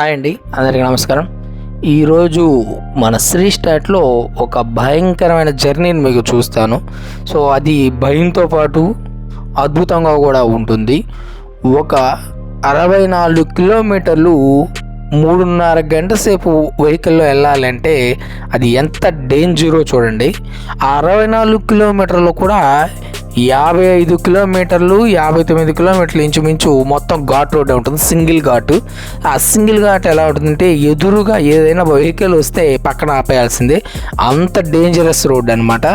Hi అండి, అందరికీ నమస్కారం. ఈరోజు మన శ్రీ స్టార్ట్లో ఒక భయంకరమైన జర్నీని మీకు చూస్తాను. సో అది భయంతో పాటు అద్భుతంగా కూడా ఉంటుంది. ఒక 64 కిలోమీటర్లు 3.5 గంట సేపు వెహికల్లో వెళ్ళాలంటే అది ఎంత డేంజరో చూడండి. ఆ 64 కిలోమీటర్లు కూడా 55 కిలోమీటర్లు 59 కిలోమీటర్లు ఇంచుమించు మొత్తం ఘాట్ రోడ్ ఉంటుంది, సింగిల్ ఘాటు. ఆ సింగిల్ ఘాట్ ఎలా ఉంటుందంటే ఎదురుగా ఏదైనా వెహికల్ వస్తే పక్కన ఆపేయాల్సిందే, అంత డేంజరస్ రోడ్ అనమాట.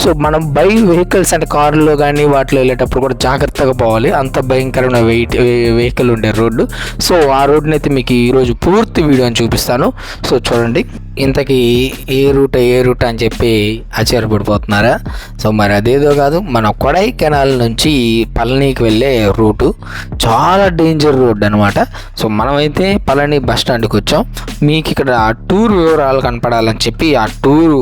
సో మనం బై వెహికల్స్ అంటే కారులో కానీ వాటిలో వెళ్ళేటప్పుడు కూడా జాగ్రత్తగా పోవాలి, అంత భయంకరమైన వెహికల్ ఉండే రోడ్డు. సో ఆ రోడ్ని అయితే మీకు ఈరోజు పూర్తి వీడియోని చూపిస్తాను. సో చూడండి, ఇంతకీ ఏ రూట్ అని చెప్పి ఆశ్చర్యపడిపోతున్నారా? సో మరి అదేదో కాదు, మన కొడైకెనాల్ నుంచి పళనికి వెళ్ళే రూటు చాలా డేంజర్ రోడ్ అనమాట. సో మనమైతే పళని బస్ స్టాండ్కి వచ్చాం. మీకు ఇక్కడ ఆ టూర్ వివరాలు కనపడాలని చెప్పి ఆ టూరు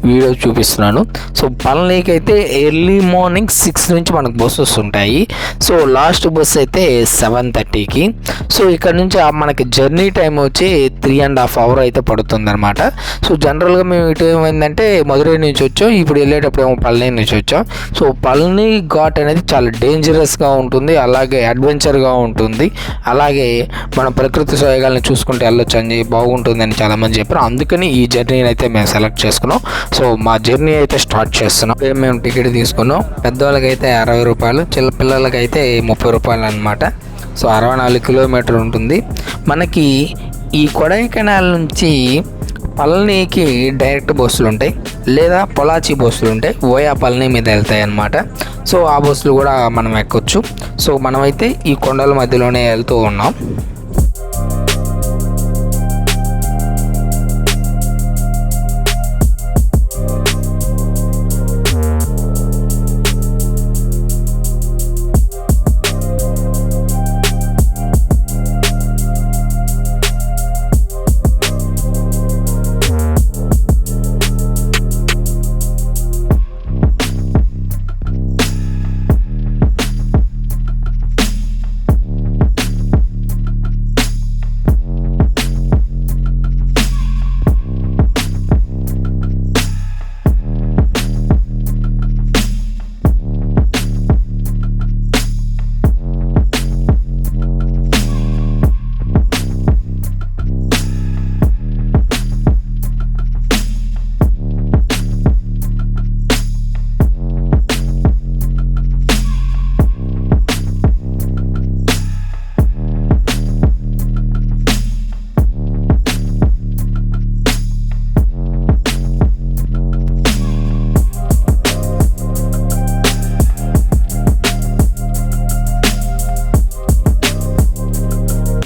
వీడియో చూపిస్తున్నాను. సో పళనికి అయితే ఎర్లీ మార్నింగ్ 6 నుంచి మనకు బస్సెస్ ఉంటాయి. సో లాస్ట్ బస్ అయితే 7:30కి. సో ఇక్కడ నుంచి మనకి జర్నీ టైం వచ్చి 3.5 hours అయితే పడుతుంది అనమాట. సో జనరల్గా మేము ఇటు ఏమైందంటే మధురై నుంచి వచ్చాం, ఇప్పుడు వెళ్ళేటప్పుడు ఏమో పళని నుంచి వచ్చాం. సో పళని ఘాట్ అనేది చాలా డేంజరస్గా ఉంటుంది, అలాగే అడ్వెంచర్గా ఉంటుంది, అలాగే మన ప్రకృతి సోయగాలను చూసుకుంటే వెళ్ళొచ్చు అని బాగుంటుందని చాలామంది చెప్పారు. అందుకని ఈ జర్నీని అయితే మేము సెలెక్ట్ చేసుకున్నాం. సో మా జర్నీ అయితే స్టార్ట్ చేస్తున్నాం. మేము టికెట్ తీసుకున్నాం. పెద్దవాళ్ళకైతే 60 రూపాయలు, పిల్లలకైతే 30 రూపాయలు అనమాట. సో 64 కిలోమీటర్లు ఉంటుంది. మనకి ఈ కొడైకెనాల్ నుంచి పళనికి డైరెక్ట్ బస్సులు ఉంటాయి, లేదా పొలాచి బస్సులు ఉంటాయి, ఓయా పళని మీద వెళ్తాయి అన్నమాట. సో ఆ బస్సులు కూడా మనం ఎక్కొచ్చు. సో మనమైతే ఈ కొండల మధ్యలోనే వెళ్తూ ఉన్నాం.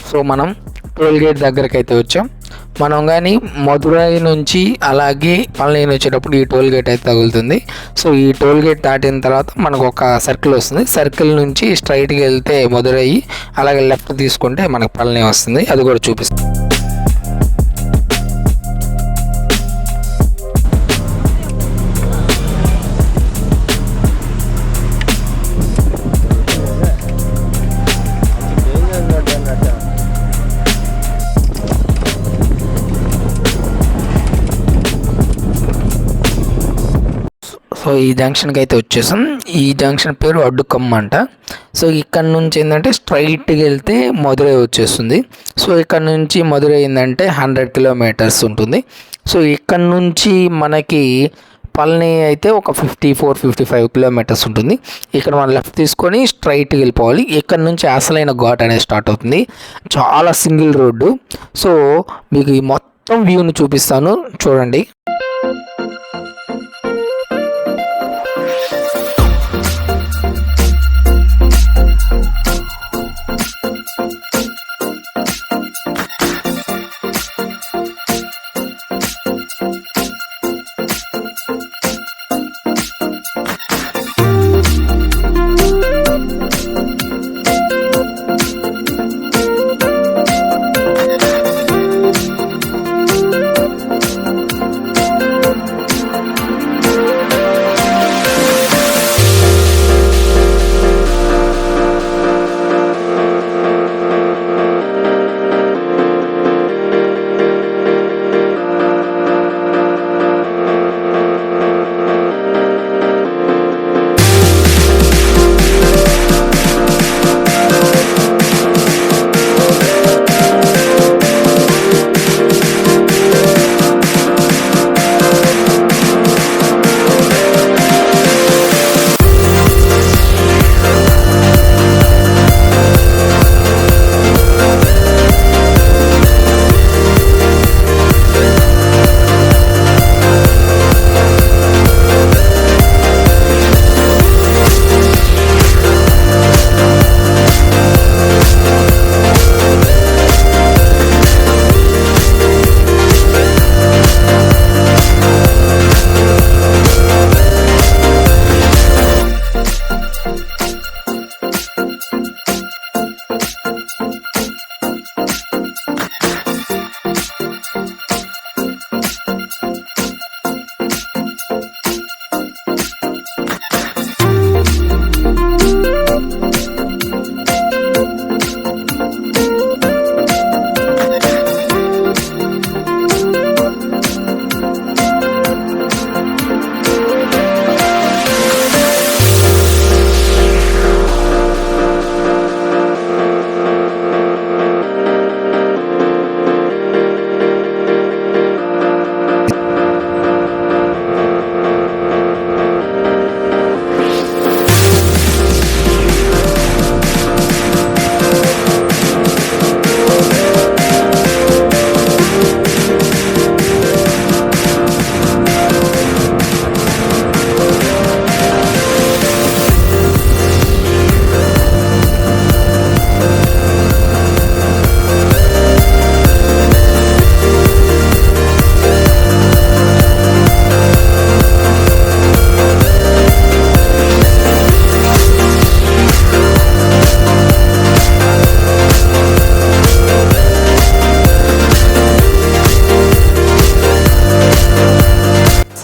సో మనం టోల్ గేట్ దగ్గరకు అయితే వచ్చాం. మనం కానీ మధురై నుంచి అలాగే పళని వచ్చేటప్పుడు ఈ టోల్ గేట్ అయితే తగులుతుంది. సో ఈ టోల్ గేట్ దాటిన తర్వాత మనకు ఒక సర్కిల్ వస్తుంది. సర్కిల్ నుంచి స్ట్రైట్గా వెళ్తే మధురై, అలాగే లెఫ్ట్ తీసుకుంటే మనకు పళని వస్తుంది. అది కూడా చూపిస్తుంది. సో ఈ జంక్షన్కి అయితే వచ్చేసాం. ఈ జంక్షన్ పేరు అడ్డుకమ్మ అంట. సో ఇక్కడ నుంచి ఏంటంటే స్ట్రైట్గా వెళ్తే మధురై వచ్చేస్తుంది. సో ఇక్కడ నుంచి మధురై ఏంటంటే 100 కిలోమీటర్స్ ఉంటుంది. సో ఇక్కడ నుంచి మనకి పళని అయితే ఒక 54-55 కిలోమీటర్స్ ఉంటుంది. ఇక్కడ మనం లెఫ్ట్ తీసుకొని స్ట్రైట్గా వెళ్ళిపోవాలి. ఇక్కడ నుంచి అసలైన ఘాట్ అనేది స్టార్ట్ అవుతుంది. చాలా సింగిల్ రోడ్డు. సో మీకు ఈ మొత్తం వ్యూని చూపిస్తాను, చూడండి.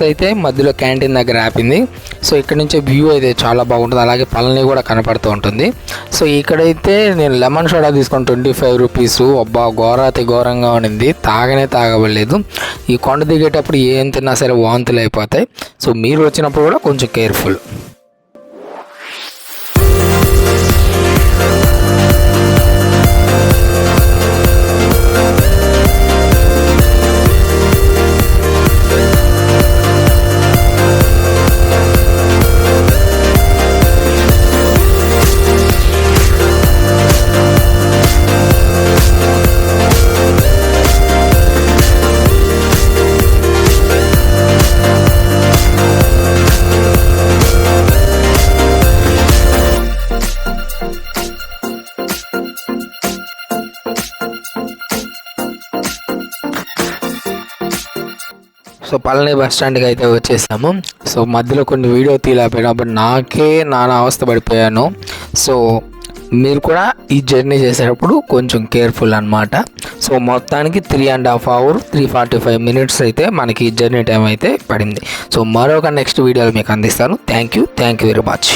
అయితే మధ్యలో క్యాంటీన్ దగ్గర ఆపింది. సో ఇక్కడ నుంచి వ్యూ అయితే చాలా బాగుంటుంది, అలాగే పళని కూడా కనపడుతూ ఉంటుంది. సో ఇక్కడైతే నేను లెమన్ సోడా తీసుకొని 25 రూపీస్. అబ్బా ఘోరాతి ఘోరంగా ఉండింది, తాగబడలేదు. ఈ కొండ దిగేటప్పుడు ఏం తిన్నా సరే వాంతులు అయిపోతాయి. సో మీరు వచ్చినప్పుడు కూడా కొంచెం కేర్ఫుల్. సో పళని బస్ స్టాండ్కి అయితే వచ్చేసాము. సో మధ్యలో కొన్ని వీడియో తీయలేకపోయినప్పుడు నాకే నానా అవస్థ పడిపోయాను. సో మీరు కూడా ఈ జర్నీ చేసేటప్పుడు కొంచెం కేర్ఫుల్ అనమాట. సో మొత్తానికి 3.5 hours 3:45 minutes అయితే మనకి జర్నీ టైం అయితే పడింది. సో మరొక నెక్స్ట్ వీడియోలో మీకు అందిస్తాను. Thank you very much.